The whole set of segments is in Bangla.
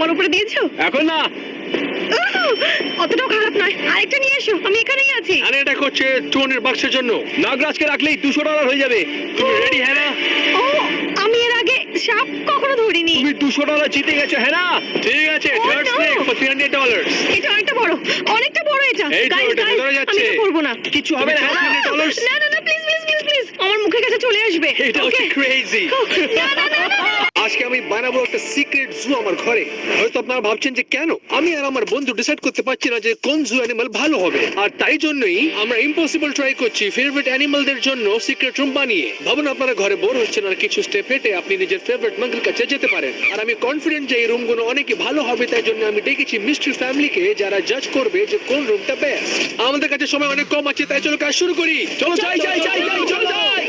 আমার উপরে দিয়েছো? এখন না, অতটাও খারাপ নয়, আরেকটা নিয়ে এসো, আমি এখানেই আছি। আরে এটা করছে টোনের বাক্সের জন্য। নাগরাজকে রাখলেই $200 হয়ে যাবে। তুমি রেডি হ্যাঁ না? ও, আমি এর আগে সাপ কখনো ধরিনি। তুমি $200 জিতে গেছো হ্যাঁ না? ঠিক আছে, Oh, third no! Snake for $300। এটা অনেকটা বড়, অনেকটা বড় এটা। এই তো, Guys, এটা guys, ভেতরে যাচ্ছে। আমি এটা করবো না। কিছু হবে না, $300। না না না, প্লিজ প্লিজ প্লিজ প্লিজ, আমার মুখের কাছে চলে আসবে। এটা হচ্ছে Okay? ক্রেজি। না না না না। আজকে আমি বানাবো একটা সিক্রেট জু আমার ঘরে। হয়তো আপনারা ভাবছেন যে কেন আমি আর আমার বন্ধু ডিসাইড করতে পারছি না যে কোন জু অ্যানিমাল ভালো হবে, আর তাই জন্যই আমরা ইম্পসিবল ট্রাই করছি ফেভারিট অ্যানিমালদের জন্য সিক্রেট রুম বানিয়ে। ভাবুন আপনারা ঘরে বোর হচ্ছেন আর কিছু স্টেপ হেঁটে আপনি নিজের ফেভারিট মাঙ্কির কাছে যেতে পারেন। আর আমি কনফিডেন্ট যে এই রুমগুলো অনেকই ভালো হবে, তাই জন্য আমি ডেকেছি মিস্ট্রি ফ্যামিলিকে, যারা জাজ করবে যে কোন রুমটা বেস্ট। আমাদের কাছে সময় অনেক কম আছে, তাই চলো কাজ শুরু করি। চলো যাই যাই যাই যাই চলো যাই।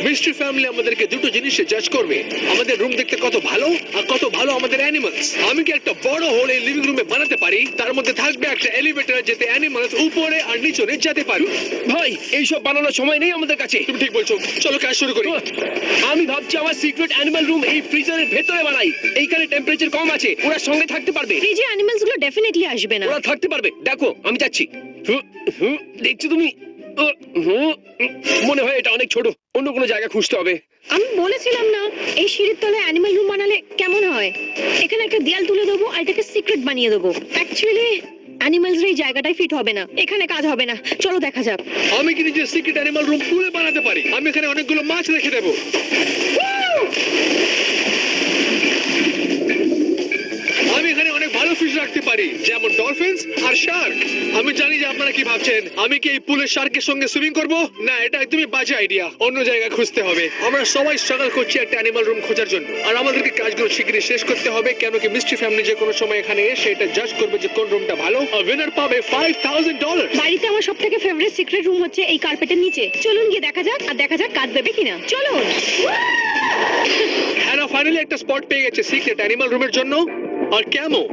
মিস্ট্রি ফ্যামিলি আমাদেরকে দুটো জিনিসে জাজ করবে, আমাদের রুম দেখতে কত ভালো আর কত ভালো আমাদের অ্যানিমালস। আমি কি একটা বড় হোল এই লিভিং রুমে বানাতে পারি, তার মধ্যে থাকবে একটা এলিভেটর যাতে অ্যানিমালস উপরে আর নিচে যেতে পারে। ভাই এইসব বানানোর সময় নেই আমাদের কাছে। তুমি ঠিক বলছো, চলো কাজ শুরু করি। আমি ভাবছি আমার সিক্রেট অ্যানিমাল রুম এই ফ্রিজারের ভেতরে বানাই। এইখানে টেম্পারেচার কম আছে, ওরা সঙ্গে থাকতে পারবে। এই যে অ্যানিমালস গুলো ডেফিনেটলি আসবে না। ওরা থাকতে পারবে, দেখো আমি যাচ্ছি। দেখছো তুমি? মনে হয় এটা অনেক ছোট, অন্য কোনো জায়গা খুঁজতে হবে। আমি বলেছিলাম না, এই সিঁড়ির তলায় অ্যানিমাল রুম বানালে কেমন হয়। এখানে একটা দেয়াল তুলে দেবো আর এটাকে সিক্রেট বানিয়ে দেবো। অ্যাকচুয়ালি অ্যানিমালসের এই জায়গাটাই ফিট হবে না, এখানে কাজ হবে না। চলো দেখা যাক। আমি কি নিজের সিক্রেট অ্যানিমাল রুম পুলে বানাতে পারি। আমি এখানে অনেকগুলো মাছ রেখে দেবো। আমি এখানে অনেক ভালো ফিশ রাখতে পারি, যেমন ডলফিনস আর শার্ক। আমি জানি যে আপনারা কি ভাবছেন, আমি কি এই পুলের শার্কের সঙ্গে সুইমিং করব? না, এটা একদমই বাজে আইডিয়া, অন্য জায়গায় খুঁজতে হবে। আমরা সবাই স্ট্রাগল করছি একটা অ্যানিমাল রুম খোঁজার জন্য, আর আমাদেরকে কাজগুলো শীঘ্রই শেষ করতে হবে, কেন কি মিস্ট্রি ফ্যামিলি যে কোনো সময় এখানে এসে এটা জাজ করবে যে কোন রুমটা ভালো, আর উইনার পাবে $5,000। বাড়িতে আমার সব থেকে ফেভারিট সিক্রেট রুম হচ্ছে এই কার্পেটের নিচে। চলুন গিয়ে দেখা যাক, আর দেখা যাক কাজ দেবে কিনা। চলুন। হ্যাঁ, ফাইনালি একটা স্পট পেয়ে গেছে সিক্রেট অ্যানিমাল রুমের জন্য। আর কেমন?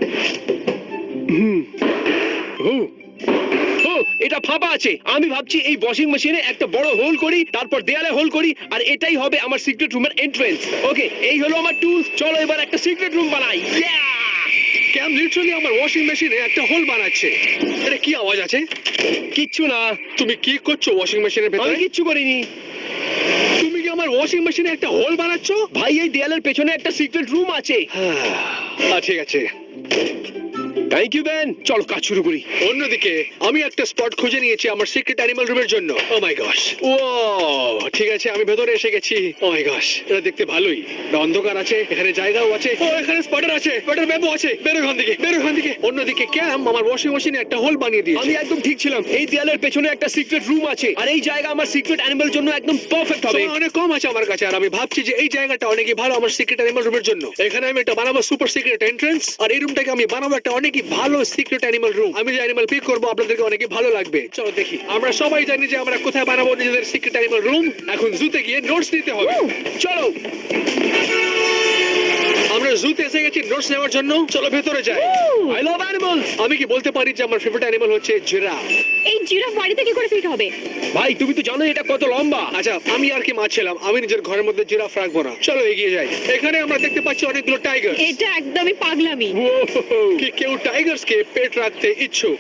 এটা ফাঁপা আছে। আমি ভাবছি এই ওয়াশিং মেশিনে একটা বড় হোল করি, তারপর দেয়ালে হোল করি, আর এটাই হবে আমার সিক্রেট রুমের এন্ট্রান্স। ওকে, এই হলো আমার টুলস। চলো এবার একটা সিক্রেট রুম বানাই। ক্যাম লিটারালি আমার ওয়াশিং মেশিনে একটা হোল বানাচ্ছে। এটা কি আওয়াজ আছে? কিচ্ছু না। তুমি কি করছো ওয়াশিং মেশিনের ভেতরে? আমি কিচ্ছু করিনি। তুমি কি আমার ওয়াশিং মেশিনে একটা হোল বানাচ্ছো? ভাই এই দেয়ালের পেছনে একটা সিক্রেট রুম আছে। ঠিক আছে, থ্যাংক ইউ বেন। চলো কাজ শুরু করি। অন্যদিকে আমি একটা স্পট খুঁজে নিয়েছি আমার সিক্রেট অ্যানিমাল রুমের জন্য। ও মাই গশ, ও ঠিক আছে, আমি ভেতরে এসে গেছি। ও মাই গশ, এটা দেখতে ভালোই। এটা অন্ধকার আছে, এখানে জায়গাও আছে। ও এখানে স্পটার আছে, স্পটার ব্যাবো আছে। বেরো এখান থেকে, বেরো এখান থেকে। অন্যদিকে ক্যাম আমার ওয়াশিং মেশিনে একটা হোল বানিয়ে দিয়েছে। আমি একদম ঠিক ছিলাম, এই দেয়ালের পেছনে একটা সিক্রেট রুম আছে, আর এই জায়গা আমার সিক্রেট অ্যানিমাল জন্য একদম পারফেক্ট হবে। অনেক কম আছে আমার কাছে, আর আমি ভাবছি যে এই জায়গাটা অনেকই ভালো আমার সিক্রেট অ্যানিমাল রুমের জন্য। এখানে আমি একটা বানাবো সুপার সিক্রেট এন্ট্রান্স, আর এই রুমটাকে আমি বানাবো একটা অনেকই ভালো সিক্রেট অ্যানিমাল রুম। আমি যে অ্যানিমাল পিক করবো আপনাদেরকে অনেকই ভালো লাগবে। চলো দেখি। আমরা সবাই জানি যে আমরা কোথায় বানাবো নিজেদের সিক্রেট অ্যানিমাল রুম। এখন জুতে গিয়ে নোটস নিতে হবে। চলো, আমরা জুতে এসে গেছি নোটস নেওয়ার জন্য। চলো ভেতরে যাই। I love animals. আমি কি বলতে পারি যে আমার ফেভারিট অ্যানিমাল হচ্ছে জিরাফ। এই জিরাফ বাড়িতে কি করে ফিট হবে? ভাই তুমি তো জানো এটা কত লম্বা। আচ্ছা, আমি আর কি মারছিলাম, আমি নিজের ঘরের মধ্যে জিরাফ রাখবো না। চলো এগিয়ে যাই। এখানে আমরা দেখতে পাচ্ছি অনেকগুলো টাইগার। এটা একদমই পাগলামি। কি কেউ টাইগার্স কে পেট রাখতে ইচ্ছুক?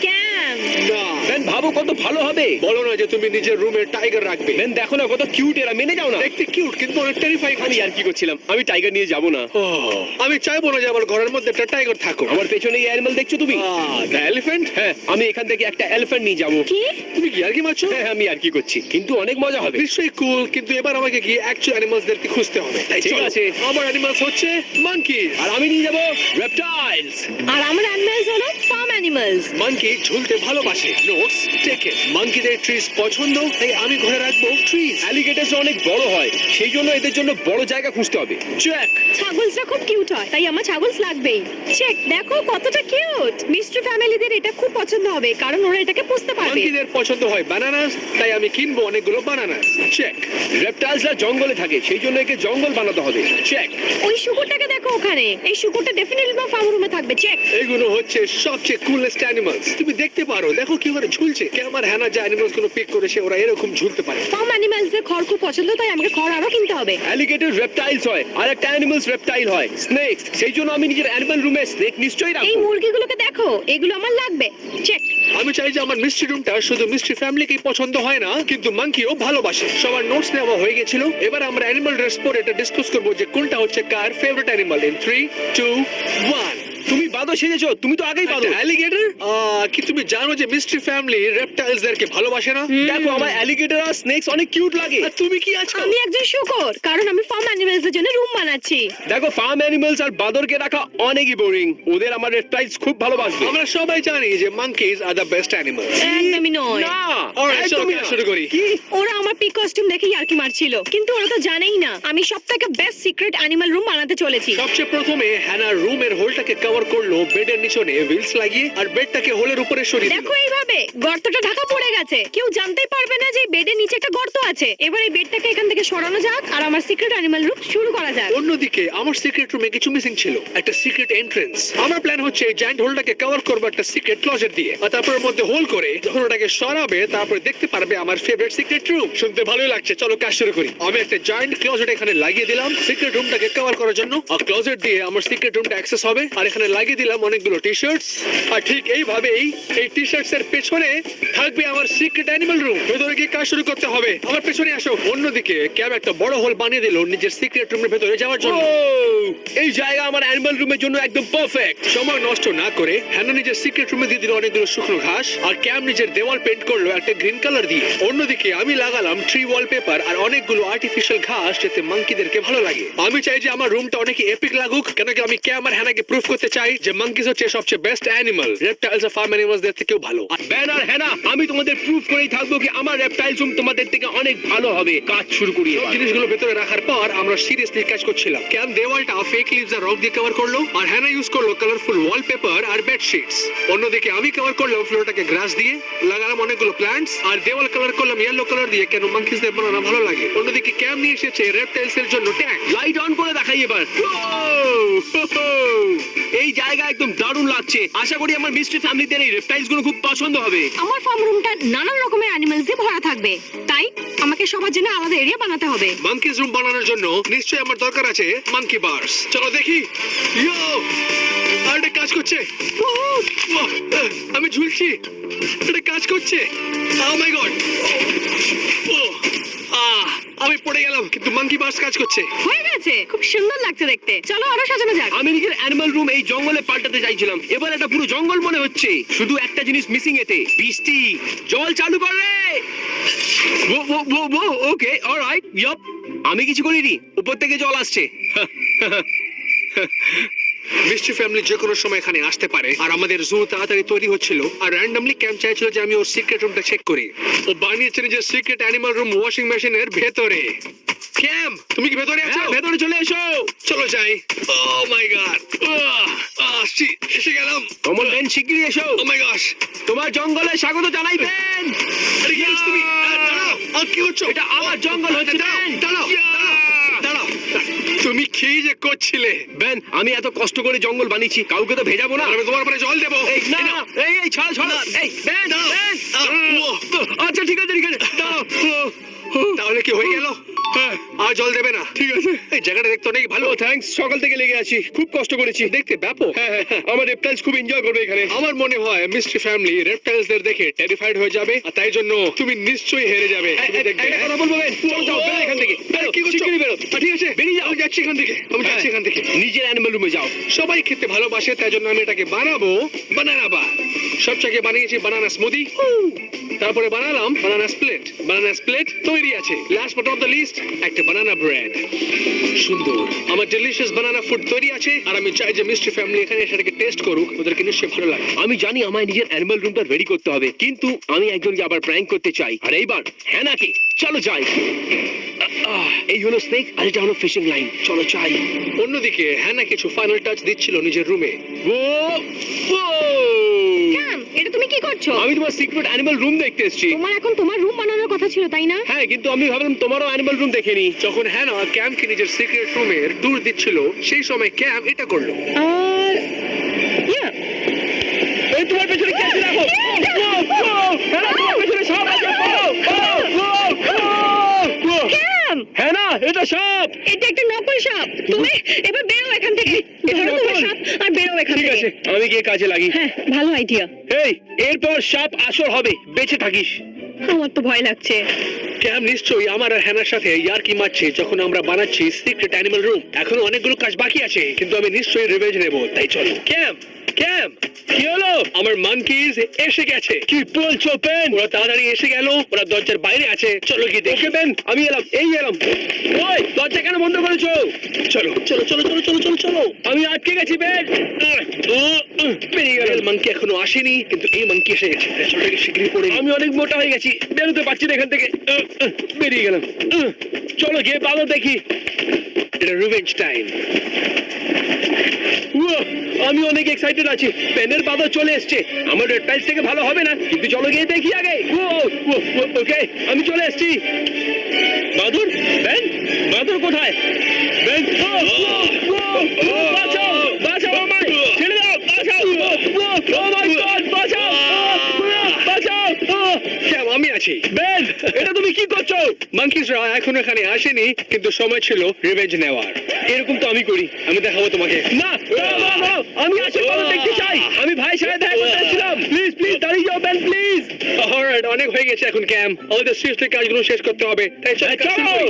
ক্যাম, না বেন, ভাবো কত ভালো হবে। বলো না যে তুমি নিজের রুমে টাইগার রাখবে। বেন দেখো না কত কিউট এরা, মেনে যাও না। দেখতে কিউট কিন্তু অনেক টেরিফাইং। আমি আর কি করছিলাম, আমি টাইগার নিয়ে যাব না। আমি চাইবো না যে আমার ঘরের মধ্যে একটা টাইগার থাকুক। আমার পেছনে এই অ্যানিমাল দেখছো তুমি? The elephant. হ্যাঁ, আমি এখান থেকে একটা এলিফ্যান্ট নিয়ে যাব। কি? তুমি কি আর কি মারছো? হ্যাঁ, আমি আর কি করছি, কিন্তু অনেক মজা হবে। নিশ্চয়ই কুল, কিন্তু এবার আমাকে গিয়ে অ্যাকচুয়াল অ্যানিমালসদেরকে খুঁজতে হবে। ঠিক আছে, আমার অ্যানিমালস হচ্ছে মাঙ্কি, আর আমি নিয়ে যাব রেপটাইলস। আর আমার অ্যানিমালস হলো ফার্ম অ্যানিমালস। মাঙ্কি ঝুলতে ভালোবাসে। Notes taken. মাঙ্কিদের ট্রিজ পছন্দ, তাই আমি ঘরে রাখবো ট্রিজ। অ্যালিগেটরস অনেক বড় হয়, সেই জন্য এদের জন্য বড় জায়গা খুঁজতে হবে। চেক। ছাগলসরা খুব কিউট হয়, তাই আমার ছাগলস লাগবেই। চেক। দেখো কতটা কিউট। মিস্ট্রি ফ্যামিলিদের এটা খুব পছন্দ হবে, কারণ ওরা এটাকে পুষতে পারবে। মাঙ্কিদের পছন্দ হয় বানানাস, তাই আমি কিনবো অনেকগুলো বানানাস। চেক। রেপটাইলসরা জঙ্গলে থাকে, সেই জন্য একে জঙ্গল বানাতে হবে। চেক। ওই শুকুরটাকে দেখো ওখানে, এই শুকুরটা ডেফিনেটলি ফার্ম রুমে থাকবে। চেক। এগুলো হচ্ছে সবচেয়ে কুলেস্ট অ্যানিমালস। তুমি দেখতে পাচ্ছ পারো, দেখো কি করে ঝুলছে। আমার হ্যানা যে অ্যানিমালস গুলো পিক করেছে ওরা এরকম ঝুলতে পারে। ফার্ম অ্যানিমালসদের খড় খুব পছন্দ, তাই আমাকে খড় আরো কিনতে হবে। অ্যালিগেটর রেপটাইলস হয় আর একটা অ্যানিমালস রেপটাইল হয় স্নেকস। সেই জন্য আমি নিজের অ্যানিমাল রুমে স্নেক নিশ্চয়ই এই রাখবো। মুরগিগুলোকে দেখো, এগুলো আমার লাগবে। চেক। আমি চাই যে আমার মিস্ট্রি রুমটা শুধু মিস্ট্রি ফ্যামিলিকেই পছন্দ হয় না, কিন্তু মাঙ্কিও ভালোবাসে। সবার নোটস নেওয়া হয়ে গেছিল, এবার আমরা অ্যানিমাল ড্রেস পরে এটা ডিসকাস করবো যে কোনটা হচ্ছে কার ফেভারিট অ্যানিমাল। ইন 3, 2, 1। তুমি বাদর সেজেছো, তুমি তো আগেই বাদর। অ্যালিগেটর? কি তুমি জানো যে মিস্ট্রি ফ্যামিলি রেপটাইলস দেরকে ভালোবাসে না? দেখো আমার অ্যালিগেটর আর স্নেকস অনেক কিউট লাগে। আর তুমি কি আছো? আমি একজন শুকর, কারণ আমি ফার্ম অ্যানিমালসদের জন্য রুম বানাচ্ছি। দেখো ফার্ম অ্যানিমালস আর বাদরকে রাখা অনেকই বোরিং, ওদের আমার রেপটাইলস খুব ভালোবাসবে। আমরা সবাই জানি যে monkeys are the best animals. একদমই নয়। না Alright, চলো একদমই ক্লাস না। শুরু করি। কি? ওরা আমার পিক কস্টিউম দেখে ইয়ার্কি মারছিল, কিন্তু ওরা তো জানেই না আমি সবথেকে বেস্ট সিক্রেট অ্যানিমাল রুম বানাতে চলেছি। সবচেয়ে প্রথমে হ্যানার রুমের হোলটাকে কভার করলো বেডের নিচনে হুইলস লাগিয়ে, আর বেডটাকে হোলের উপরে সরিয়ে দিল। দেখো এইভাবে গর্তটা ঢাকা পড়ে গেছে, কেউ জানতেই পারবে না যে বেডের নিচে একটা গর্ত আছে। এবার এই বেডটাকে এখান থেকে সরানো যাক আর আমার সিক্রেট অ্যানিমাল রুম শুরু করা যাক। অন্যদিকে আমার সিক্রেট রুমে কিছু মিসিং ছিল, একটা সিক্রেট এন্ট্রেন্স। আমার প্ল্যান হচ্ছে এই জায়ান্ট হোলটাকে কভার করবো একটা সিক্রেট ক্লোজেট দিয়ে, আর তারপর এর মধ্যে হোল করে যখন ওটাকে সরাবে তারপরে দেখতে পারবে আমার ফেভারিট সিক্রেট রুম। শুনতে ভালোই লাগছে, চলো কাজ শুরু করি। আমি একটা জায়ান্ট ক্লোজেট এখানে লাগিয়ে দিলাম সিক্রেট রুমটাকে কভার করার জন্য, আর ক্লোজেট দিয়ে আমার সিক্রেট রুমটা অ্যাক্সেস হবে। আর এখানে লাগিয়ে দিলাম অনেকগুলো টি-শার্টস, আর ঠিক এইভাবেই এই টি-শার্টস এর পেছনে থাকবে আমার সিক্রেট অ্যানিমাল রুম। ভেতরে গিয়ে কাজ শুরু করতে হবে, আমার পেছনে আসো। অন্যদিকে ক্যাব একটা বড় হোল বানিয়ে দিল নিজের সিক্রেট রুমের ভেতরে যাওয়ার জন্য। ও, এই জায়গা আমার অ্যানিমাল রুমের জন্য একদম পারফেক্ট। সময় নষ্ট না করে হ্যানা নিজের সিক্রেট রুমে দিয়ে দিল অনেকগুলো শুকনো ঘাস, আর ক্যাম নিজের দেওয়াল পেন্ট করলো একটা গ্রিন কালার দিয়ে। অন্যদিকে আমি লাগালাম ট্রি ওয়ালপেপার আর অনেকগুলো আর্টিফিশিয়াল ঘাস, যাতে মাঙ্কিদেরকে ভালো লাগে। আমি চাই যে আমার রুমটা অনেক এপিক লাগুক, কেন কি আমি ক্যাম আর হ্যানাকে প্রুফ করতে চাই যে মাঙ্কিস হচ্ছে সবচেয়ে বেস্ট অ্যানিমাল, রেপটাইলস আর ফার্ম অ্যানিমালসদের থেকেও ভালো। ব্যান আর হ্যানা, আমি তোমাদের প্রুফ করেই থাকবো কি আমার রেপটাইল রুম তোমাদের থেকে অনেক ভালো হবে। কাজ শুরু করি সব এবার। জিনিসগুলো ভেতরে রাখার পর আমরা সিরিয়াসলি কাজ করছিলাম। ক্যাম দেওয়ালটা ফেক লিভস আর রক দিয়ে কভার করলো, আর হ্যানা ইউজ করলো কালারফুল ওয়ালপেপার আর বেডশিটস। অন্যদিকে আমি কভার করলাম ফ্লোরটাকে গ্রাস দিয়ে, লাগালাম অনেকগুলো প্ল্যান্টস, আর দেওয়াল কালার করলাম ইয়েলো কালার দিয়ে, কেন মাঙ্কিসদের বানানো ভালো লাগে। অন্যদিকে ক্যাম নিয়ে এসেছে রেপটাইলস এর জন্য ট্যাগ। লাইট অন করে দেখাই এবার। এই জায়গা একদম দারুণ লাগছে। আশা করি আমার মিস্ট্রি ফ্যামিলিদের এই রেপটাইলস গুলো খুব পছন্দ হবে। আমার ফার্ম রুমটা নানান রকমের অ্যানিমালস দিয়ে ভরা থাকবে, তাই আমাকে সবার জন্য আলাদা এরিয়া বানাতে হবে। মাঙ্কিস রুম বানানোর জন্য নিশ্চয়ই আমার দরকার আছে মাঙ্কি বার্স। চলো দেখি। ইয়ো, আর এটা কাজ করছে। ওহ, আমি ঝুলছি, এটা কাজ করছে। ও মাই গড, আমি পড়ে গেলাম, কিন্তু মাঙ্কি বার্স কাজ করছে। হয়ে গেছে, খুব সুন্দর লাগছে দেখতে। চলো আরো সাজানো যাক। আমি নিজের অ্যানিমাল রুম এই জঙ্গলে পাল্টাতে চাইছিলাম, এবার এটা পুরো জঙ্গল মনে হচ্ছে। শুধু একটা জিনিস মিসিং এতে, বৃষ্টি। জল চালু কর রে। ওকে, অলরাইট, ইয়প। আমি কিছু করিনি, উপর থেকে জল আসছে। মিষ্টি ফ্যামিলি যে কোনো সময় এখানে আসতে পারে, আর আমাদের জু তাড়াতাড়ি তৈরি হচ্ছিল, আর র্যান্ডমলি ক্যাম্প চাইছিল যে আমি ওর সিক্রেট রুমটা চেক করি। ও বানিয়েছে নিজের সিক্রেট অ্যানিমাল রুম ওয়াশিং মেশিনের ভেতরে। ক্যাম, তুমি কি ভেতরে আছো? হ্যাঁ, ভেতরে চলে এসো। চলো যাই। ও মাই গড, এসে গেলাম। কমল বেন, শিগগিরই এসো। ও মাই গশ, তোমার জঙ্গলে স্বাগত জানাই বেন। আরে কি করছো তুমি? দাঁড়াও, কি করছো? এটা আমার জঙ্গল হচ্ছে বেন। দাঁড়াও, দাঁড়াও। তুমি কি যে করছিলে? বেন, আমি এত কষ্ট করে জঙ্গল বানিয়েছি, কাউকে তো ভেজাবো না। আমি তোমার উপরে জল দেবো। এই না, এই ছাড় ছাড়। এই বেন, দাঁড়াও। বেন। ও, আচ্ছা ঠিক আছে, ঠিক আছে, দাঁড়াও। তাহলে কি হয়ে গেল? হ্যাঁ, আর জল দেবে না? ঠিক আছে। এই জায়গাটা দেখতে অনেক ভালো। ও থ্যাঙ্কস, সকাল থেকে লেগে আছি, খুব কষ্ট করেছি। দেখতে ব্যাপক। হ্যাঁ হ্যাঁ, আমার রেপটাইলস খুব এনজয় করবে এখানে। আমার মনে হয় মিস্ট্রি ফ্যামিলি রেপটাইলসদের দেখে টেরিফাইড হয়ে যাবে, আর তাই জন্য তুমি নিশ্চয়ই হেরে যাবে। তুমি দেখবে। একটা কথা বলবো বেন, চলো যাও, বেরো এখান থেকে। আরে বেরো, কি করছো? শিগগিরই বেরো। ঠিক আছে, বেরিয়ে যাও। আমি যাচ্ছি এখান থেকে, আমি যাচ্ছি এখান থেকে। নিজের অ্যানিমাল রুমে যাও। সবাই খেতে ভালোবাসে, তাই জন্য আমি এটাকে বানাবো বানানা বার। সবচেয়ে বানিয়েছি বানানা স্মুদি, তারপরে বানালাম বানানা স্প্লিট। বানানা স্প্লিট তৈরি আছে। Last but not the least, একটা বানানা ব্রেড। সুন্দর, আমার ডেলিশিয়াস বানানা ফুড তৈরি আছে, আর আমি চাই যে মিস্ট্রি ফ্যামিলি এখানে সেটাকে টেস্ট করুক, ওদেরকে নিশ্চয়ই ভালো লাগে। আমি জানি আমায় নিজের অ্যানিমাল রুমটা রেডি করতে হবে, কিন্তু আমি একজনকে আবার প্র্যাঙ্ক করতে চাই, আর এইবার হ্যানাকে। চলো যাই। এই হলো স্নেক, আর এটা হলো ফিশিং লাইন। চলো চাই। অন্যদিকে হ্যানা কিছু ফাইনাল টাচ দিচ্ছিল নিজের রুমে। ক্যাম, এটা তুমি কি করছো? আমি তোমার সিক্রেট অ্যানিমাল রুম দেখতে এসেছি। তোমার এখন তোমার রুম বানানোর কথা ছিল, তাই না? হ্যাঁ, কিন্তু আমি ভাবলাম তোমারও অ্যানিমাল রুম দেখে নি। যখন হ্যানা ক্যাম্পকে নিজের সিক্রেট রুমের ট্যুর দিচ্ছিল, সেই সময় ক্যাম্প এটা করলো। আর ইয়া, এই তোমার পেছনে কি আছে দেখো। হ্যাঁ তোমার পেছনে সাপ আছে। হ্যাঁ না, এটা সাপ। এটা একটা নকল সাপ। তুমি এবার বেরো এখান থেকে। এটা ধরো তোমার নকল? সাপ আর বেরো এখান ঠিক থেকে। আছে, আমি গিয়ে কাজে লাগি। হ্যাঁ, ভালো আইডিয়া। এই এরপর সাপ আসল হবে, বেঁচে থাকিস। আমার তো ভয় লাগছে। ক্যাম নিশ্চয়ই আমার আর হ্যানার সাথে ইয়ার্কি মারছে যখন আমরা বানাচ্ছি সিক্রেট অ্যানিমাল রুম। এখনো অনেকগুলো কাজ বাকি আছে, কিন্তু আমি নিশ্চয়ই রিভেঞ্জ নেব। তাই চলো। ক্যাম ক্যাম, কি হলো? আমার মানকিজ এসে গেছে। কি বলছো পেন? ওরা তাড়াতাড়ি এসে গেল, ওরা দরজার বাইরে আছে। চলো গিয়ে দেখি। ওকে পেন, আমি এলাম, এই এলাম। ওই দরজা কেন বন্ধ করেছো? চলো চলো চলো চলো চলো চলো চলো। আমি আটকে গেছি পেন। বেরিয়ে গেল। রেল মাংকি এখনো আসেনি, কিন্তু এই মাংকি এসে গেছে। চলটাকে শীঘ্রই পড়ে আমি অনেক মোটা হয়ে গেছি, বেরোতে পারছি না এখান থেকে। বেরিয়ে গেলাম। চলো গিয়ে ভালো দেখি। এটা রিভেঞ্জ টাইম। আমি অনেক এক্সাইটেড আছি। পেনের বাদল চলে এসছে। আমার রেড টাইলস থেকে ভালো হবে না, কিন্তু চলো গিয়ে দেখি আগে। ওকে, আমি চলে এসেছি। বাদুর, পেন, বাদুর কোথায়? পেন, বাঁচাও, বাঁচাও আমায়, ছেড়ে দাও, বাঁচাও। ও মাই গড, বাঁচাও, বাঁচাও। ক্যাম, আমি আছি। বেন, এটা তুমি কি করছো? মাংকিসরা এখন এখানে আসেনি, কিন্তু সময় ছিল রিভেঞ্জ নেওয়ার। এরকম তো আমি করি। আমি দেখাবো তোমাকে। না, আমি আসল ভালো দেখতে চাই। আমি ভাই সাথে দেখা করতে এসেছিলাম। প্লিজ প্লিজ দাঁড়িয়ে যাও বেন, প্লিজ। অলরাইট, অনেক হয়ে গেছে এখন ক্যাম। আমাদের সিরিয়াসলি কাজগুলো শেষ করতে হবে। তাই চলো কাজ শুরু করি।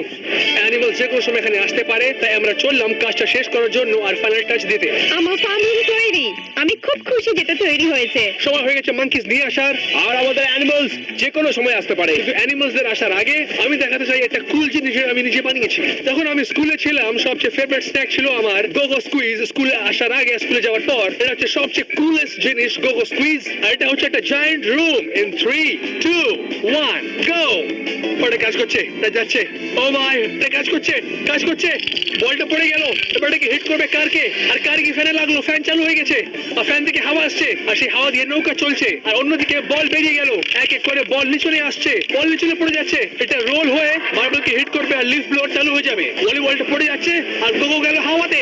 অ্যানিমাল যে কোনো সময় এখানে আসতে পারে, তাই আমরা চললাম কাজটা শেষ করার জন্য আর ফাইনাল টাচ দিতে। আমার ফার্ম রুম তৈরি। আমি খুব খুশি যেটা তৈরি হয়েছে। সময় হয়ে গেছে মাংকিস নিয়ে আসার। আর আমাদের অ্যানিমালস যে কোনো সময় আসতে পারে। কিন্তু অ্যানিমালসদের আসার আগে আমি দেখাতে চাই একটা কুল জিনিস আমি নিজে বানিয়েছি। যখন আমি স্কুলে ছিলাম, সবচেয়ে ফেভারিট স্ন্যাক ছিল আমার গোগো স্কুইজ। স্কুলে আসার আগে, স্কুলে যাওয়ার পর, এটা হচ্ছে সবচেয়ে কুলেস্ট জিনিস, গোগো স্কুইজ। আর এটা হচ্ছে একটা জায়ান্ট রুম। ইন 3, 2, 1, গো। ওটা কাজ করছে, এটা যাচ্ছে। ও মাই, এটা কাজ করছে, কাজ করছে। বলটা পড়ে গেল। এবার এটাকে হিট করবে কারকে, আর কার কি ফ্যানে লাগলো। ফ্যান চালু হয়ে গেছে, আর ফ্যান থেকে হাওয়া আসছে, আর সেই হাওয়া দিয়ে নৌকা চলছে। আর অন্যদিকে বল বেরিয়ে গেল। এক এক করে বল নিচনে আসছে, বল নিচনে পড়ে যাচ্ছে। এটা রোল হয়ে মার্বেলকে হিট করবে, আর লিফট ব্লোয়ার চালু হয়ে যাবে। ভলিবলটা পড়ে যাচ্ছে, আর গোগো গেল হাওয়াতে।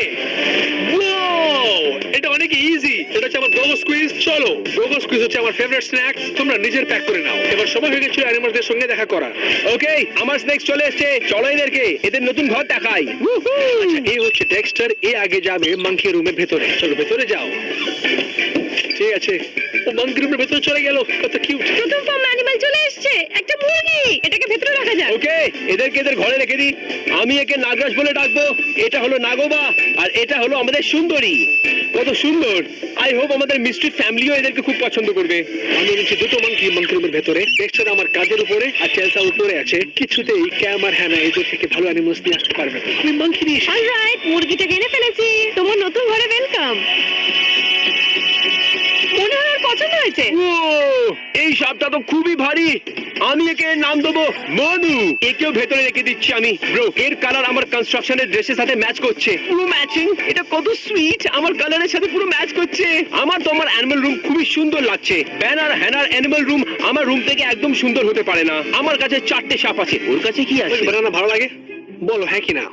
Wow! এটা অনেক ইজি। এটা হচ্ছে আমার গোগো স্কুইজ। চলো, গোগো স্কুইজ হচ্ছে আমার ফেভারিট স্ন্যাক। তোমরা নিজের প্যাক করে নাও। এবার সময় হয়ে গেছে অ্যানিমালসদের সঙ্গে দেখা করার। ওকে, আমার স্নেক্স চলে এসেছে। চলো এদেরকে এদের নতুন ঘর দেখাই। আচ্ছা, এই হচ্ছে ডেক্সটার। এ আগে যাবে মাংকি রুমের ভেতরে। চলো ভেতরে যাও। ঠিক আছে, ও মাংকি রুমের ভেতরে চলে গেল। কত কিউট। প্রথম ফার্ম অ্যানিমাল চলে এসেছে। একটা মুরগি। এটাকে ভেতরে রাখা যাক। ওকে, এদেরকে এদের ঘরে রেখে দিই। আমি একে নাগরাজ বলে ডাকবো। এটা হলো নাগোবা, আর এটা হলো আমাদের সুন্দরী। কত সুন্দর। আই হোপ আমাদের মিস্ট্রি ফ্যামিলিও এদেরকে খুব পছন্দ করবে। আমি এনেছি দুটো মাংকি রুমের ভেতরে। ডেক্সটার আমার কাঁধের উপরে, আর চেলসা উপরে আছে। কিছুতেই ক্যাম আর হ্যানা এদের থেকে ভালো অ্যানিমালস নিয়ে আসতে পারবে না। আমি মাংকি নিয়ে এসেছি। অলরাইট, মুরগিটাকে এনে ফেলেছি। তোমার নতুন ঘরে ওয়েলকাম। মনে হয় ওর পছন্দ হয়েছে। ও, এই সাপটা তো খুবই ভারী। আমি একে নাম দেবো মনু। একেও ভেতরে রেখে দিচ্ছি আমি। ব্রো, এর কালার আমার কনস্ট্রাকশনের ড্রেসের সাথে ম্যাচ করছে। পুরো ম্যাচিং। এটা কত সুইট, আমার কালারের সাথে পুরো ম্যাচ করছে। আমার তো আমার অ্যানিমাল রুম খুবই সুন্দর লাগছে। ব্যানার হ্যানার অ্যানিমাল রুম আমার রুম থেকে একদম সুন্দর হতে পারে না। আমার কাছে 4টে সাপ আছে, ওর কাছে কি আছে? বানানা ভালো লাগে? বলো হ্যাঁ কি না।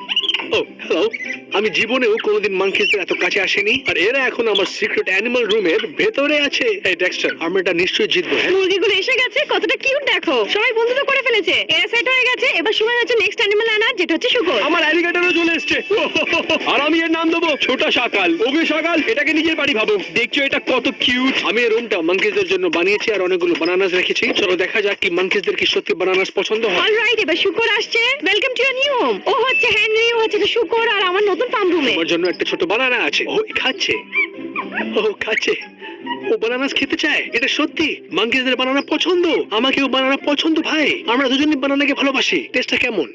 ও হ্যালো, আমি জীবনেও কোনোদিন মাংকিসদের এত কাছে আসেনি, আর এরা এখন আমার সিক্রেট অ্যানিমাল রুমের ভেতরে আছে। এই ডেক্সটার, আমরা এটা নিশ্চয়ই জিতবো। হ্যাঁ, মুরগিগুলো এসে গেছে। কতটা কিউট দেখো। সবাই বন্ধুত্ব করে ফেলেছে। এরা সেট হয়ে গেছে। এবার সময় হচ্ছে নেক্সট অ্যানিমাল আনার, যেটা হচ্ছে শুকর। আমার অ্যালিগেটরও চলে এসছে। আর আমি এর নাম দেবো ছোটা শাকাল। ওকে শাকাল, এটাকে নিজের বাড়ি ভাবো। দেখছো এটা কত কিউট। আমি এই রুমটা মাংকিসদের জন্য বানিয়েছি, আর অনেকগুলো বানানাস রেখেছি। চলো দেখা যাক কি মাংকিসদের কি সত্যি বানানাস পছন্দ হয়। অলরাইট, এবার শুকর আসছে। Welcome to your new home. ও হচ্ছে হেনরি, ও হচ্ছে শুকর, আর আমার নতুন ফার্ম রুমে। আমার জন্য একটা ছোট বানানা আছে। ও খাচ্ছে, ও খাচ্ছে। ও বানানাস খেতে চায়। এটা সত্যি মাংকিসদের বানানা পছন্দ। আমাকেও বানানা পছন্দ ভাই। আমরা দুজনই বানানাকে ভালোবাসি। টেস্টটা কেমন?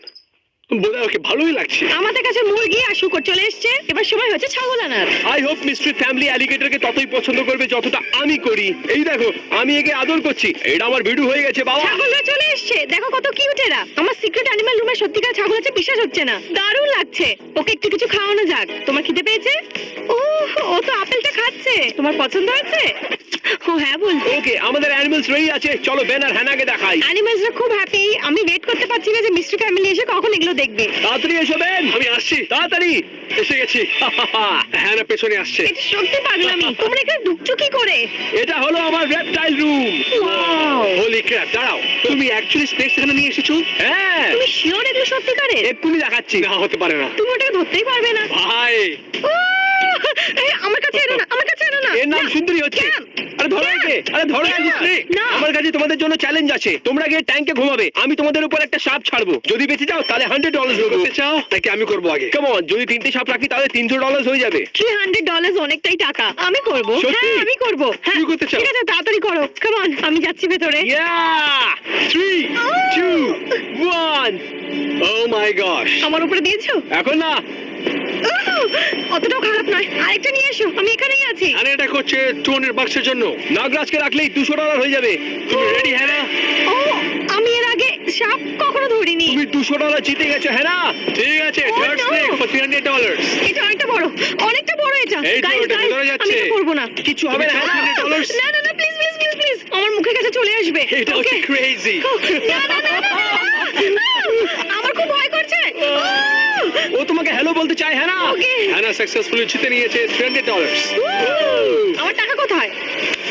বলে ওকে ভালোই লাগছে। আমাদের কাছে মুরগি আর শুকর চলে এসেছে। এবার সময় হচ্ছে ছাগল আনার। আই হোপ মিস্ট্রি ফ্যামিলি অ্যালিগেটরকে ততই পছন্দ করবে যতটা আমি করি। এই দেখো, আমি একে আদর করছি। এটা আমার ভিডিও হয়ে গেছে বাবা। ছাগলরা চলে এসেছে। দেখো কত কিউট এরা। আমার সিক্রেট অ্যানিমাল রুমে সত্যিকার ছাগল আছে, বিশ্বাস হচ্ছে না। দারুণ লাগছে। ওকে একটু কিছু খাওয়ানো যাক। তোমার খিদে পেয়েছে? ও তো আপেলটা খাচ্ছে। তোমার পছন্দ হয়েছে? ও হ্যাঁ বলছে। ওকে, আমাদের অ্যানিমালস রেডি আছে। চলো বেন আর হ্যানাকে দেখাই। অ্যানিমালসরা খুব হ্যাপি। আমি ওয়েট করতে ভাবতে পারছি না যে মিস্টার ফ্যামিলি এসে কখন এগুলো দেখবে। তাড়াতাড়ি এসো বেন, আমি আসছি, তাড়াতাড়ি। এসে গেছি। হ্যাঁ না, পেছনে আসছে। এটা সত্যি পাগলামি। তোমরা এখানে ঢুকছো কি করে? এটা হলো আমার reptile room. Wow, holy crap, দাঁড়াও, তুমি অ্যাকচুয়ালি স্নেকস এখানে নিয়ে এসেছো? হ্যাঁ, তুমি শিওর এগুলো সত্যিকারের? এক্ষুনি দেখাচ্ছি। না, হতে পারে না তুমি ওটাকে ধরতেই পারবে না। ভাই। এই, আমার কাছে এনো না, আমার কাছে এনো না। এর নাম না, সুন্দরী হচ্ছে। ক্যাম। আরে ধরো একে, আরে ধরো না, একে। না। আমার কাছে তোমাদের জন্য চ্যালেঞ্জ আছে। তোমরা গিয়ে ট্যাঙ্কে ঘুমাবে, আমি তোমাদের উপর একটা সাপ ছাড়বো। যদি বেঁচে যাও তাহলে $100 দেবো। করতে চাও নাকি আমি করবো আগে? কেমন, যদি 3টে সাপ রাখি তাহলে $300 হয়ে যাবে। $300 অনেকটাই টাকা। আমি করব। সত্যি? হ্যাঁ, আমি করব। হ্যাঁ, তুমি করতে চাও? ঠিক আছে, তাড়াতাড়ি করো। কাম অন, আমি যাচ্ছি ভেতরে। Yeah! 3, 2, 1. ও মাই গশ। আমার উপরে দিয়েছো? এখন না, অতটাও খারাপ নয়। আরেকটা নিয়ে এসো, আমি এখানেই আছি। আর এটা করছে $200 এর জন্য। নাগরাজকে রাখলেই $200 হয়ে যাবে। তুমি রেডি? হ্যাঁ না? ও, আমি এর আগে সাপ কখনো ধরিনি। তুমি $200 জিতে গেছো, হ্যাঁ না? ঠিক আছে, Oh, third no! Snake for $300। এটা অনেকটা বড়, অনেকটা বড় এটা। এই তো, Guys, এটা guys, ভেতরে আমি যাচ্ছে। এটা করবো না। কিছু হবে না, হ্যাঁ না? $300? না না না, প্লিজ প্লিজ প্লিজ প্লিজ, আমার মুখের কাছে চলে আসবে। এটা হচ্ছে Okay? ক্রেজি। না না না না, না। আমার খুব ভয় করছে। ও তোমাকে হ্যালো বলতে চায়, হ্যাঁ না? ওকে, হ্যানা সাকসেসফুলি জিতে নিয়েছে $300। আমার টাকা কোথায়?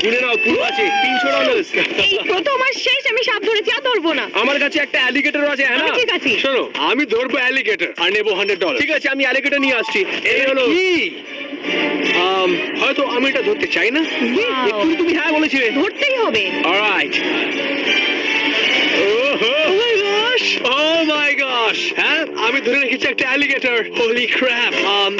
শুনে নাও, পুরো আছে $300। এই প্রথম আর শেষ আমি সাপ ধরেছি, আর ধরবো না। আমার কাছে একটা অ্যালিগেটর আছে, হ্যাঁ আমি না? ঠিক আছে। শোনো, আমি ধরবো অ্যালিগেটর আর নেবো $100। ঠিক আছে, আমি অ্যালিগেটর নিয়ে আসছি। এই হলো। কি? হয়তো আমি এটা ধরতে চাই না। এক্ষুনি তুমি হ্যাঁ বলেছিলে। ধরতেই হবে। Alright. Oh my gosh! Oh my gosh! হ্যাঁ, আমি ধরে রেখেছি একটা অ্যালিগেটর। হোলি ক্র্যাপ!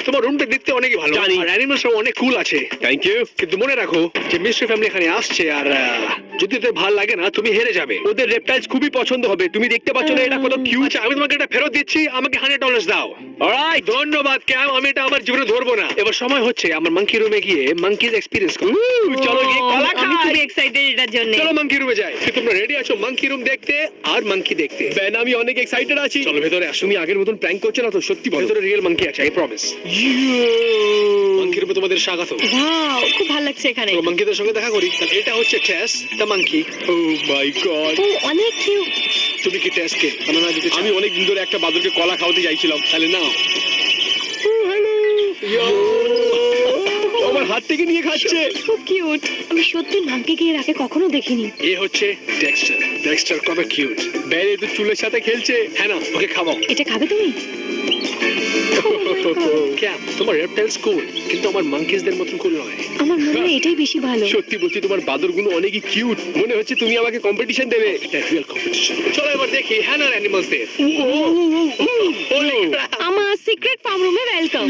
তোমার রুমটা দেখতে অনেকই ভালো। জানি। আর অ্যানিমেলসও অনেক কুল আছে। Thank you. কিন্তু মনে রাখো যে মিস্টার ফ্যামিলি এখানে আসছে, আর যদি তোর ভালো লাগে না তুমি হেরে যাবে। ওদের রেপটাইলস খুবই পছন্দ হবে। তুমি দেখতে পাচ্ছ না এটা কত কিউট? আচ্ছা, আমি তোমাকে এটা ফেরত দিচ্ছি, আমাকে $100 দাও। অলরাইট। ধন্যবাদ ক্যাম, আমি এটা আমার জীবনে ধরবো না। এবার সময় হচ্ছে আমার মাঙ্কি রুমে গিয়ে মাঙ্কিজ এক্সপিরিয়েন্স করো। চলো গিয়ে কলা আমি খাই। খুব এক্সাইটেড এটার জন্য। চলো মাঙ্কি রুমে যাই। কি তোমরা রেডি আছো মাঙ্কি রুম দেখতে আর মাঙ্কি দেখতে? বেন, আমি অনেক এক্সাইটেড আছি। চলো ভেতরে আসো। তুমি আগের মতন প্র্যাঙ্ক করছো না তো? সত্যি বলো। ভেতরে রিয়েল মাঙ্কি আছে, আই প্রমিস। মাঙ্কি রুমে তোমাদের স্বাগত। ওয়াও, খুব ভালো লাগছে এখানে। তো মাঙ্কিদের সঙ্গে দেখা করি। তাহলে এটা হচ্ছে Tess the monkey. Oh my god. Oh, অনেক কিউট। তুমি কি টেসকে বানানা দিতে চাও? আমি অনেক দিন ধরে একটা বাদরকে কলা খাওয়াতে চাইছিলাম। তাহলে নাও। আমার হাত থেকে নিয়ে খাচ্ছে। খুব কিউট। আমি সত্যি মাঙ্কিকে এর আগে কখনো দেখিনি। এ হচ্ছে ডেক্সটার। ডেক্সটার কবে কিউট। বেন, এ তো চুলের সাথে খেলছে। হ্যাঁ না, ওকে খাওয়াও। এটা খাবে তুমি? Oh my God, ক্যাম, তোমার রেপটাইলস কুল, কিন্তু আমার মাঙ্কিজদের মতন কুল নয়। আমার মনে হয় এটাই বেশি ভালো। সত্যি বলছি, তোমার বাদরগুলো অনেকই কিউট। মনে হচ্ছে তুমি আমাকে কম্পিটিশন দেবে। এটা রিয়েল কম্পিটিশন। চলো এবার দেখি হ্যানার অ্যানিমালসদের। আমার সিক্রেট ফার্ম রুমে ওয়েলকাম।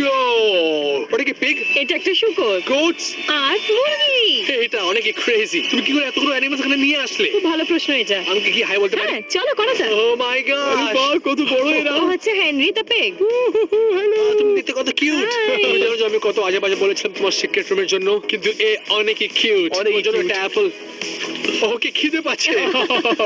ওটা কি পিগ? এটা একটা শূকর গোটস? আর মুরগি। এটা অনেকই ক্রেজি। তুমি কি করে এতগুলো অ্যানিমালস এখানে নিয়ে আসলে? খুব ভালো প্রশ্ন এটা। আমি কি হাই বলতে পারি? হ্যাঁ, চলো করা যাক। ও মাই আরে গড! বাহ, কত বড় এরা। ও হচ্ছে হেনরি দ্য পেগ। তুমি দেখতে কত কিউট। Hi. তুমি জানো যে আমি কত আজে বাজে বলেছিলাম তোমার সিক্রেট রুমের জন্য, কিন্তু এ অনেকই কিউট। অনেকই ওর জন্য cute. একটা অ্যাপল। ওকে খিদে পাচ্ছে।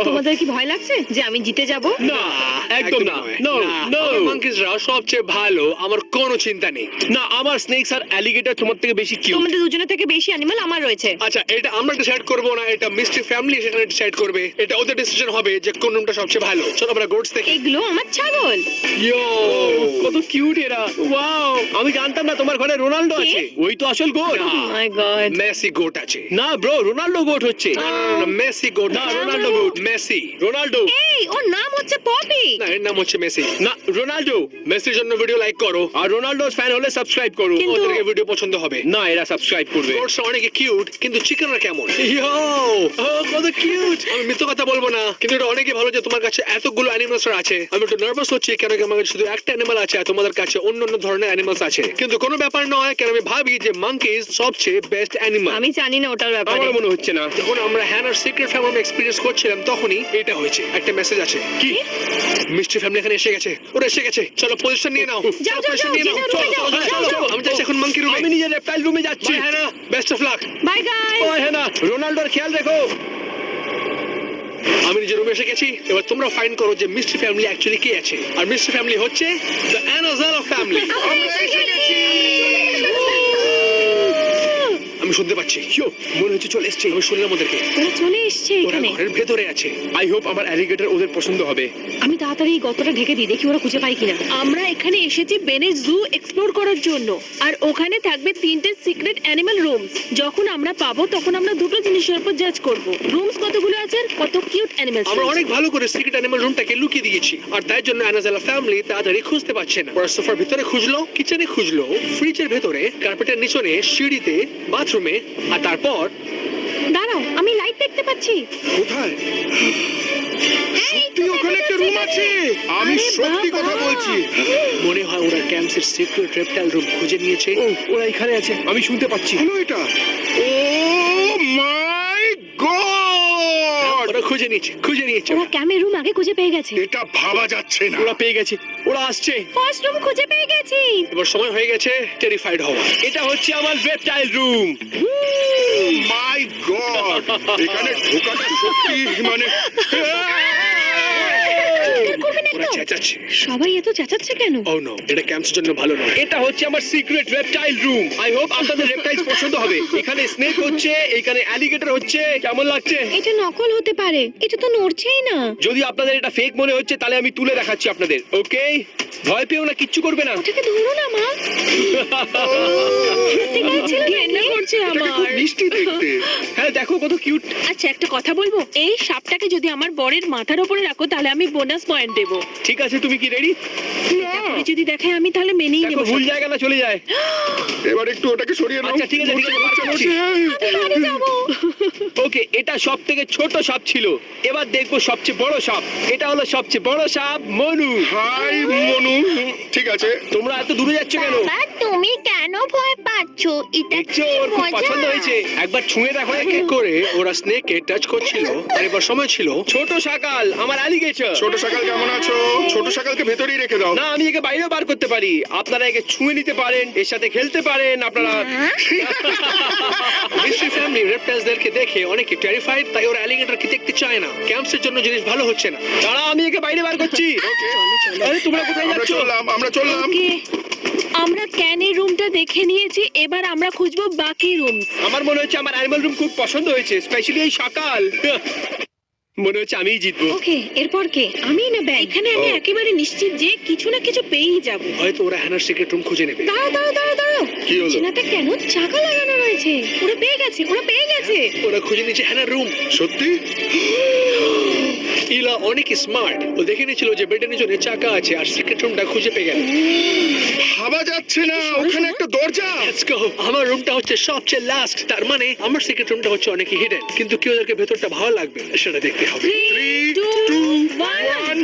তোমাদের কি ভয় লাগছে যে আমি জিতে যাব? না, একদম না। No, no. মাঙ্কিজরা সবচেয়ে ভালো, আমার কোনো চিন্তা নেই। না, আমার স্নেকস আর অ্যালিগেটর তোমার থেকে বেশি কিউট। তোমাদের দুজনের থেকে বেশি অ্যানিমাল আমার রয়েছে। আচ্ছা, এটা আমরা ডিসাইড করবো না, এটা মিস্ট্রি ফ্যামিলি সেখানে ডিসাইড করবে। এটা ওদের ডিসিশন হবে যে কোন রুমটা সবচেয়ে ভালো। চলো আমরা গোটস দেখি। এগুলো আমার ছাগল। ইয়ো, কত কিউট এরা। ওয়াও, আমি জানতাম না তোমার ঘরে রোনাল্ডো কে? আছে। ওই তো আসল গোট। না। মাই গড। মেসি গোট আছে। না ব্রো, রোনাল্ডো গোট হচ্ছে। না, মেসি গোট না, না, রোনাল্ডো গোট। মেসি। রোনাল্ডো। এই, ওর নাম হচ্ছে পপি। না, এর নাম হচ্ছে মেসি। না, রোনাল্ডো। মেসির জন্য ভিডিও লাইক করো, আর রোনাল্ডোর ফ্যান হলে সাবস্ক্রাইব করো। কিন্তু- ওদেরকে ভিডিও পছন্দ হবে। না, এরা সাবস্ক্রাইব করবে। গোটস অনেকে কিউট, কিন্তু চিকেনরা কেমন? ইয়ো, ও কত কিউট। আমি মিথ্যা কথা বলবো না, কিন্তু এটা অনেকই ভালো যে তোমার কাছে এতগুলো অ্যানিমালস আছে। আমি একটু নার্ভাস হচ্ছি, কেন কি আমার কাছে শুধু একটা অ্যানিমাল আছে আর তোমাদের কাছে অন্য অন্য ধরনের অ্যানিমালস আছে। কিন্তু কোনো ব্যাপার নয়, কারণ আমি ভাবি যে মাঙ্কিজ সবচেয়ে বেস্ট অ্যানিমাল। আমি জানি না ওটার ব্যাপারে। আমার মনে হচ্ছে না। যখন আমরা হ্যানার সিক্রেট ফ্যামিলি এক্সপেরিয়েন্স করছিলাম তখনই এটা হয়েছে। একটা মেসেজ আছে। কি? মিস্ট্রি ফ্যামিলি এখানে এসে গেছে। ওরা এসে গেছে। চলো পজিশন নিয়ে নাও। যাও, যাও, পজিশন যাও, নিয়ে নাও। যাও, চলো, যাও, চলো, যাও, চলো, যাও। আমি যাচ্ছি এখন মাঙ্কি রুমে। আমি নিজের রেপটাইল রুমে যাচ্ছি। Bye Hannah, best of luck. Bye guys. ওই হ্যাঁ না, রোনাল্ডোর খেয়াল রেখো। আমি নিজের রুমে এসে গেছি। এবার তোমরা ফাইন্ড করো যে মিস্ট্রি ফ্যামিলি অ্যাকচুয়ালি কে আছে। আর মিস্ট্রি ফ্যামিলি হচ্ছে দ্য অ্যানাজালা ফ্যামিলি। আমরা এসে গেছি। আমি শুনতে পাচ্ছি। ইয়ো, মনে হচ্ছে চলে এসছে। আমি শুনলাম ওদেরকে। ওরা চলে এসছে ওরা এখানে। ঘরের ভেতরে আছে। আই হোপ আমার অ্যালিগেটর ওদের পছন্দ হবে। আমি তাড়াতাড়ি এই গর্তটা ঢেকে দিই, দেখি ওরা খুঁজে পাই কিনা। আমরা এখানে এসেছি বেনের জু এক্সপ্লোর করার জন্য, আর ওখানে থাকবে 3টে সিক্রেট অ্যানিমাল রুমস। যখন আমরা পাবো তখন আমরা দুটো জিনিসের উপর জাজ করব, রুমস কতগুলো আছে আর কত কিউট অ্যানিমালস। আমরা অনেক ভালো করে সিক্রেট অ্যানিমাল রুমটাকে লুকিয়ে দিয়েছি, আর তাই জন্য অ্যানাজেলা ফ্যামিলি তাড়াতাড়ি খুঁজতে পারছে না। ওরা সোফার ভিতরে খুঁজলো, কিচেনে খুঁজলো, ফ্রিজের ভেতরে, কার্পেটের নিচনে, সিঁড়িতে, বাথরুমে, আর তারপর দাঁড়াও, আমি লাইট দেখতে পাচ্ছি। কোথায়? সত্যি ওখানে একটা রুম আছে। আমি আরে সত্যি বাবা। কথা বলছি। মনে হয় ওরা ক্যাম্পসের সিক্রেট রেপটাইল রুম খুঁজে নিয়েছে। ও, ওরা এখানে আছে, আমি শুনতে পাচ্ছি। হলো এটা। ও মাই গড! ওরা খুঁজে নিয়েছে। ওরা ক্যামের রুম আগে খুঁজে পেয়ে গেছে। এটা ভাবা যাচ্ছে না। ওরা পেয়ে গেছে, ওরা আসছে। ফার্স্ট রুম খুঁজে পেয়ে গেছি। এবার সময় হয়ে গেছে টেরিফাইড হওয়া। এটা হচ্ছে আমার রেপটাইল রুম। মাই গড! এখানে ঢোকাটা সত্যি মানে ওরা চেঁচাচ্ছে। সবাই এত চেঁচাচ্ছে কেন? ও নো, এটা ক্যাম্পসের জন্য ভালো নয়। এটা হচ্ছে আমার secret reptile room. I hope আপনাদের রেপটাইলস পছন্দ হবে। এখানে স্নেক হচ্ছে, এখানে অ্যালিগেটর হচ্ছে। কেমন লাগছে? এটা নকল হতে পারে, এটা তো নড়ছেই না। যদি আপনাদের এটা ফেক মনে হচ্ছে তাহলে আমি তুলে দেখাচ্ছি আপনাদের। ওকে, ভয় পেও না, কিচ্ছু করবে না। ওটাকে ধরো না মা। ঠিক আছে, ঘেন্না করছে এটাকে খুব আমার। মিষ্টি দেখতে। হ্যাঁ, দেখো কত কিউট। আচ্ছা, একটা কথা বলবো, এই সাপটাকে যদি আমার বরের মাথার উপরে রাখো তাহলে আমি বোনাস পয়েন্ট দেবো। ঠিক আছে, তুমি কি রেডি? আপনি যদি দেখায় আমি তাহলে মেনেই দেখো নেবো। ভুল জায়গা না চলে যায়। এবার একটু ওটাকে সরিয়ে নাও। আচ্ছা, ঠিক আছে, ঠিক আছে, বার করছি। বাড়ি যাবো। ওকে, এটা সব থেকে ছোট সাপ ছিল। এবার দেখবো সবচেয়ে বড় সাপ। এটা হলো সবচেয়ে বড় সাপ, মনু। হাই মনু। ঠিক আছে। তোমরা এত দূরে যাচ্ছ কেন? বাবা তুমি কেন ভয় পাচ্ছ? এটা দেখছো, কি ওর খুব মজা? পছন্দ হয়েছে। একবার ছুঁয়ে দেখো একে। এক করে ওরা স্নেককে টাচ করছিল, আর এবার সময় ছিল। ছোট শাকাল, আমার অ্যালিগেটর। ছোট সকাল কেমন আছো? ছোট সকালকে ভেতরেই রেখে দাও। না, আমি একে বাইরেও বার করতে পারি। আপনারা একে ছুঁয়ে নিতে পারেন, এর সাথে খেলতে পারেন। আপনারা মিস্ট্রি ফ্যামিলি রেপটাইলসদেরকে দেখে অনেকে টেরিফাইড, তাই ওরা অ্যালিগেটরকে দেখতে চায় না। ক্যাম্পসের জন্য জিনিস ভালো হচ্ছে না। দাঁড়া, আমি একে বাইরে বার করছি। আরে তোমরা কোথায় আমরা যাচ্ছ? চললাম। ওকে, আমরা ক্যানের রুমটা দেখে নিয়েছি, এবার আমরা খুঁজবো বাকি রুমস। আমার মনে হচ্ছে আমার অ্যানিমাল রুম খুব পছন্দ হয়েছে, স্পেশালি এই সকাল। মনে হচ্ছে আমিই জিতবো। ওকে, এরপর কে, আমি না ব্যাগ? এখানে আমি একেবারে নিশ্চিত যে কিছু না কিছু পেয়েই যাবো। হয়তো ওরা হ্যানার সিক্রেট রুম খুঁজে নেবে। দাঁড়াও। কি হলো? চেনাতে কেন চাকা লাগানো রয়েছে? ওরা পেয়ে গেছে। ওরা খুঁজে নিচ্ছে হ্যানার রুম। সত্যি? ইলা অনেক স্মার্ট, ও দেখে নিয়েছিল যে বেডের নিচে চাকা আছে, আর সিক্রেট রুমটা খুঁজে পেয়ে গেল। ভাবা যাচ্ছে না, ওখানে একটা দরজা। Let's go. আমার রুমটা হচ্ছে সবচেয়ে লাস্ট, তার মানে আমার সিক্রেট রুমটা হচ্ছে অনেক হিডেন, কিন্তু কি ওদেরকে ভেতরটা ভালো লাগবে সেটা দেখতে হবে। 3, 2, 1.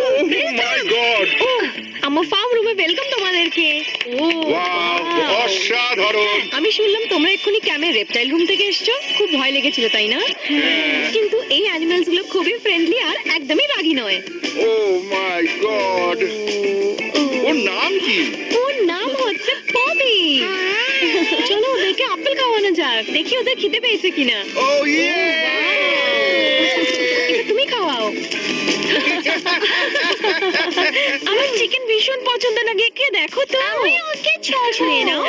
Oh my God! আমার ফার্ম রুমে ওয়েলকাম তোমাদেরকে। ও Wow! অসাধারণ! আমি শুনলাম তোমরা এক্ষুনি ক্যামের রেপটাইল রুম থেকে এসছো। খুব ভয় লেগেছিল তাই না? কিন্তু এই অ্যানিমালস গুলো খুবই ফ্রেন্ডলি আর একদমই রাগী নয়। Oh my God! ওর নাম কি? ওর নাম হচ্ছে পপি। চলো ওদেরকে আপেল খাওয়ানো যাক, দেখি ওদের খিদে পেয়েছে কিনা। Oh yeah! এটা তুমি খাওয়াও। আমার চিকেন ভীষণ পছন্দ লাগে, কে দেখো তো। আমি ওকে ছুঁয়ে নাও।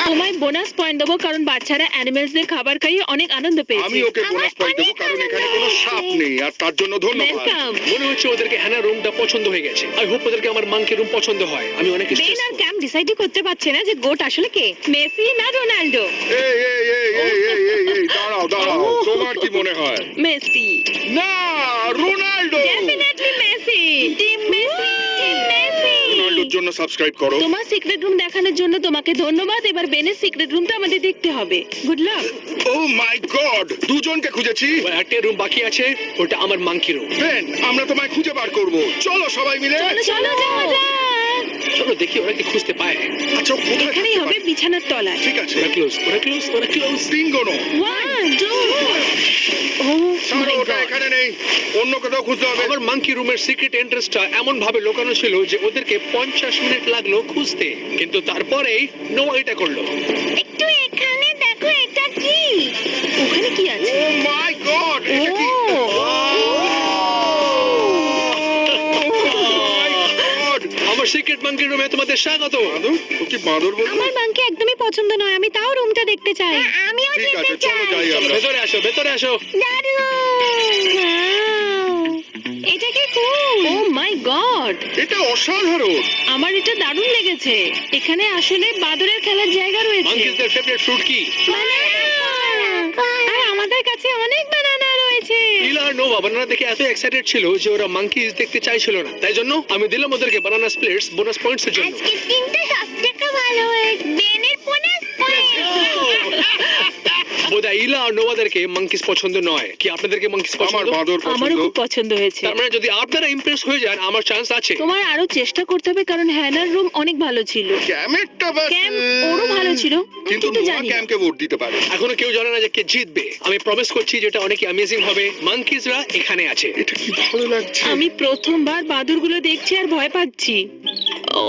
তোমায় বোনাস পয়েন্ট দেবো কারণ বাচ্চারা অ্যানিমেলসদের খাবার খাইয়ে অনেক আনন্দ আমি পেয়েছে। ওকে বোনাস পয়েন্ট দেবো কারণ এখানে কোনো সাপ নেই, আর তার জন্য ধন্যবাদ। ওয়েলকাম। মনে হচ্ছে ওদেরকে হ্যানার রুমটা পছন্দ হয়ে গেছে। আই হোপ ওদেরকে আমার মাংকি রুম পছন্দ হয়। আমি অনেক বেন আর stressful। ক্যাম ডিসাইডই করতে পারছে না যে গোট আসলে কে, মেসি না রোনাল্ডো। এই, দাঁড়াও। তোমার কি মনে হয়? মেসি। না, Ronaldo! Definitely Messi. Team Messi. রোনাল্ডোর জন্য সাবস্ক্রাইব করো। তোমার সিক্রেট রুম দেখানোর জন্য তোমাকে ধন্যবাদ। এবার বেনের সিক্রেট রুমটা আমাদের দেখতে হবে। Good luck. Oh my god! দুজনকে খুঁজেছি। ওই একটা রুম বাকি আছে, ওটা আমার মাংকি রুম। বেন, আমরা তোমায় খুঁজে বার করব। চলো সবাই মিলে। চলো যাওয়া যাক। চলো দেখি ওরা কি খুঁজতে পায়। আচ্ছা, ও কোথায় এখানেই থাকতে হবে পারে? বিছানার তলায়। ঠিক আছে। ওরা ক্লোজ। Bingo no. 1 2 ও ছাড়ো, মাই ওটা গড। এখানে নেই। অন্য কোথাও খুঁজতে হবে। আমার মাংকি রুমের সিক্রেট এন্ট্রেন্সটা এমন ভাবে লুকানো ছিল যে ওদেরকে 50 মিনিট লাগলো খুঁজতে, কিন্তু তারপরেই নোয়া এটা করলো। একটু এখানে দেখো, এটা কি? ওখানে কি আছে? ও মাই গড! এটা কি? Oh my God! আমার সিক্রেট মাঙ্কি রুমে তোমাদের স্বাগত। বাঁদর? ও কি বাঁদর বললো? আমার মাংকে একদমই পছন্দ নয়, আমি তাও রুমটা দেখতে চাই। আমিও ঠিক যেতে আছে, চলো চাই। যাই আমরা। ভেতরে আসো, ভেতরে আসো। দারুণ। Wow! এটা কি কুল! ও মাই গড, এটা অসাধারণ। আমার এটা দারুণ লেগেছে। এখানে আসলে বাদরের খেলার জায়গা রয়েছে। মাঙ্কিসদের ফেভারিট ফ্রুট কি? আর আমাদের কাছে অনেক বানানা রয়েছে। ইলা আর নোভা বানানা দেখে এত এক্সাইটেড ছিল যে ওরা মাঙ্কিস দেখতে চাইছিল না, তাই জন্য আমি দিলাম ওদেরকে বানানা স্প্লিটস বোনাস পয়েন্টস এর জন্য। আজকের দিনটা সবথেকে ভালো হয়েছে। বেনের বোনাস বোধহয় ইলা আর নোভাদেরকে মাঙ্কিস পছন্দ নয়। কি আপনাদেরকে মাঙ্কিস আমার পছন্দ? বাঁদর আমারও পছন্দ। খুব পছন্দ হয়েছে। তার মানে যদি আপনারা ইমপ্রেস হয়ে যান আমার চান্স আছে। তোমার আরো চেষ্টা করতে হবে, কারণ হ্যানার রুম অনেক ভালো ছিল। ক্যামেরটা বাস। ক্যাম্প ওরও ভালো ছিল, কিন্তু কিন্তু নোয়া জানি না। ক্যাম্পকে ভোট দিতে পারে। এখনো কেউ জানে না যে কে জিতবে। আমি প্রমিস করছি যেটা অনেক অ্যামেজিং হবে। মাঙ্কিসরা এখানে আছে। এটা কি ভালো লাগছে। আমি প্রথমবার বাদুরগুলো দেখছি আর ভয় পাচ্ছি। ও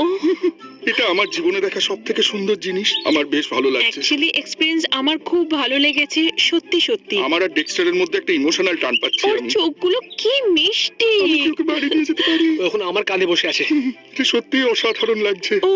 এটা আমার জীবনে দেখা সবথেকে সুন্দর জিনিস। আমার বেশ ভালো লাগছে। অ্যাকচুয়ালি এক্সপেরিয়েন্স আমার খুব ভালো লেগেছে, সত্যি সত্যি। আমার আর ডেক্সটারের মধ্যে একটা ইমোশনাল টান পাচ্ছি ওর আমি। চোখগুলো কি মিষ্টি। আমি কি ওকে বাড়ি নিয়ে যেতে পারি? ও এখন আমার কাঁধে বসে আছে। এটা সত্যি অসাধারণ লাগছে। ও,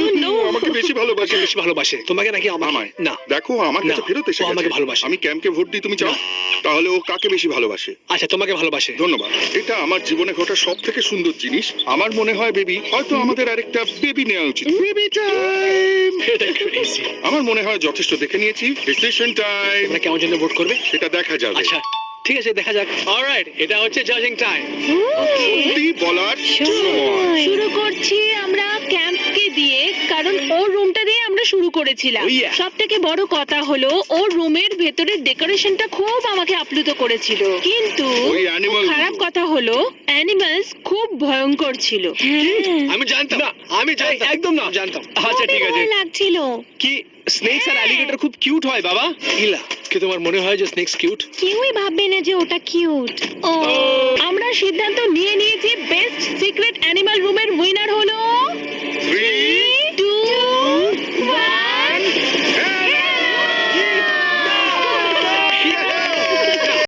ও, no! আমাকে বেশি ভালোবাসে। বেশি ভালোবাসে তোমাকে নাকি আমায়? আমায়। না। দেখো আমার কাছে না, ফেরত এসে ও আমাকে গেছে। ভালোবাসে। আমি ক্যাম্পকে ভোট দিই, তুমি চাও? না। তাহলে ও কাকে বেশি ভালোবাসে? আচ্ছা তোমাকে ভালোবাসে। ধন্যবাদ। এটা আমার জীবনে ঘটা সব থেকে সুন্দর জিনিস। আমার মনে হয় বেবি, হয়তো আমাদের আরেকটা বেবি নেওয়া উচিত। Baby time. এটা crazy। আমার মনে হয় যথেষ্ট দেখে নিয়েছি। Decision time. তোমরা কেমন জন্য ভোট করবে? সেটা দেখা যাবে। আচ্ছা ঠিক আছে, দেখা যাক। অলরাইট, এটা হচ্ছে জাজিং টাইম। সত্যি বলার সময়। শুরু করছি আমরা ক্যাম্পকে দিয়ে, কারণ ওর রুমটা দিয়ে আমরা শুরু করেছিলাম। Oh, yeah. সব থেকে বড় কথা হলো ওর রুমের ভেতরের ডেকোরেশনটা খুব আমাকে আপ্লুত করেছিল, কিন্তু ওই অ্যানিমাল খারাপ কথা হলো অ্যানিমালস খুব ভয়ঙ্কর ছিল। আমি জানতাম না, আমি জানতাম, একদম না জানতাম। আচ্ছা ঠিক আছে। ভয় লাগছিল। কি স্নেকস আর অ্যালিগেটর খুব কিউট হয় বাবা? ইলা, কি তোমার মনে হয় যে স্নেকস কিউট? কেউই ভাববে না যে ওটা কিউট। ও আমরা সিদ্ধান্ত নিয়ে নিয়েছি বেস্ট সিক্রেট অ্যানিমাল রুমের উইনার